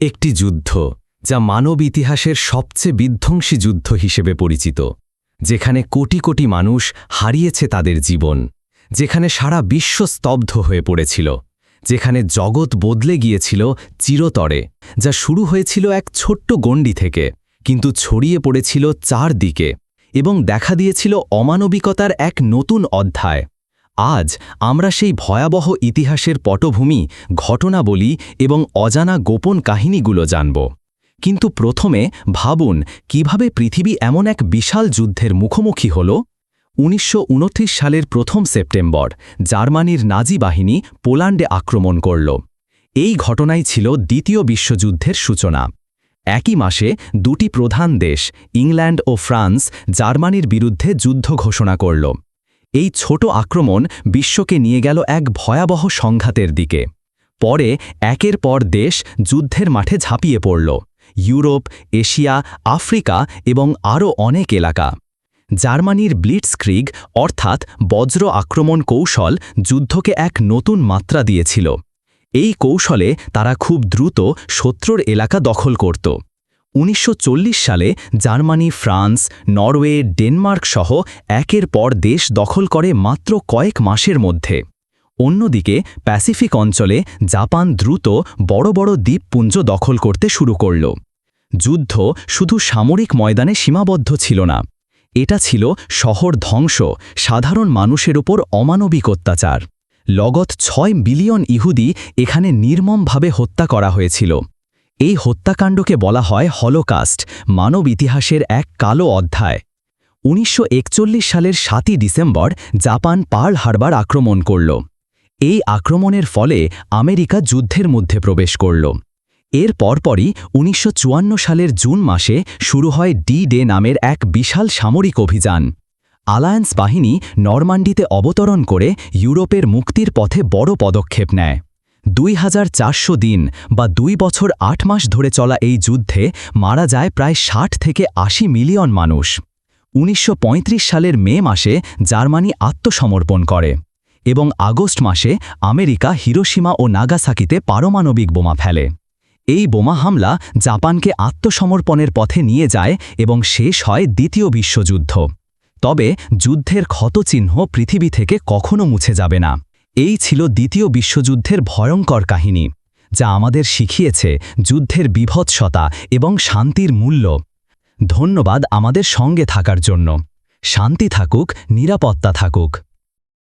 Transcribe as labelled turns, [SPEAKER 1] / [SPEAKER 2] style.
[SPEAKER 1] একটি যুদ্ধ যা মানব ইতিহাসের সবচেয়ে বিধ্বংসী যুদ্ধ হিসেবে পরিচিত, যেখানে কোটি কোটি মানুষ হারিয়েছে তাদের জীবন, যেখানে সারা বিশ্ব স্তব্ধ হয়ে পড়েছিল, যেখানে জগৎ বদলে গিয়েছিল চিরতরে, যা শুরু হয়েছিল এক ছোট্ট গণ্ডি থেকে কিন্তু ছড়িয়ে পড়েছিল চারদিকে এবং দেখা দিয়েছিল অমানবিকতার এক নতুন অধ্যায়। আজ আমরা সেই ভয়াবহ ইতিহাসের পটভূমি, ঘটনাবলী এবং অজানা গোপন কাহিনীগুলো জানব। কিন্তু প্রথমে ভাবুন কিভাবে পৃথিবী এমন এক বিশাল যুদ্ধের মুখোমুখি হল। ১৯২৯ সালের ১ম সেপ্টেম্বর জার্মানির নাজি বাহিনী পোল্যান্ডে আক্রমণ করল। এই ঘটনাই ছিল দ্বিতীয় বিশ্বযুদ্ধের সূচনা। একই মাসে দুটি প্রধান দেশ, ইংল্যান্ড ও ফ্রান্স, জার্মানির বিরুদ্ধে যুদ্ধ ঘোষণা করল। এই ছোট আক্রমণ বিশ্বকে নিয়ে গেল এক ভয়াবহ সংঘাতের দিকে। পরে একের পর দেশ যুদ্ধের মাঠে ঝাঁপিয়ে পড়ল, ইউরোপ, এশিয়া, আফ্রিকা এবং আরও অনেক এলাকা। জার্মানির ব্লিটজক্রিগ অর্থাৎ বজ্র আক্রমণ কৌশল যুদ্ধকে এক নতুন মাত্রা দিয়েছিল। এই কৌশলে তারা খুব দ্রুত শত্রুর এলাকা দখল করত। ১৯৪০ সালে জার্মানি, ফ্রান্স, নরওয়ে, ডেনমার্ক সহ একের পর দেশ দখল করে মাত্র কয়েক মাসের মধ্যে। অন্যদিকে প্যাসিফিক অঞ্চলে জাপান দ্রুত বড় বড় দ্বীপপুঞ্জ দখল করতে শুরু করল। যুদ্ধ শুধু সামরিক ময়দানে সীমাবদ্ধ ছিল না, এটা ছিল শহর ধ্বংস, সাধারণ মানুষের উপর অমানবিক অত্যাচার। লগত ৬ বিলিয়ন ইহুদি এখানে নির্মমভাবে হত্যা করা হয়েছিল। এই হত্যাকাণ্ডকে বলা হয় হলোকাস্ট, মানব ইতিহাসের এক কালো অধ্যায়। ১৯৪১ সালের ৭ই ডিসেম্বর জাপান পার্ল হারবার আক্রমণ করল। এই আক্রমণের ফলে আমেরিকা যুদ্ধের মধ্যে প্রবেশ করল। এর পরপরই ১৯৫৪ সালের জুন মাসে শুরু হয় ডি-ডে নামের এক বিশাল সামরিক অভিযান। আলায়েন্স বাহিনী নরমান্ডিতে অবতরণ করে ইউরোপের মুক্তির পথে বড় পদক্ষেপ নেয়। ২৪০০ দিন বা ২ বছর ৮ মাস ধরে চলা এই যুদ্ধে মারা যায় প্রায় ৬০ থেকে ৮০ মিলিয়ন মানুষ। ১৯৩৫ সালের মে মাসে জার্মানি আত্মসমর্পণ করে এবং আগস্ট মাসে আমেরিকা হিরোশিমা ও নাগাসাকিতে পারমাণবিক বোমা ফেলে। এই বোমা হামলা জাপানকে আত্মসমর্পণের পথে নিয়ে যায় এবং শেষ হয় দ্বিতীয় বিশ্বযুদ্ধ। তবে যুদ্ধের ক্ষতচিহ্ন পৃথিবী থেকে কখনো মুছে যাবে না। এই ছিল দ্বিতীয় বিশ্বযুদ্ধের ভয়ঙ্কর কাহিনী, যা আমাদের শিখিয়েছে যুদ্ধের বীভৎসতা এবং শান্তির মূল্য। ধন্যবাদ আমাদের সঙ্গে থাকার জন্য। শান্তি থাকুক, নিরাপত্তা থাকুক।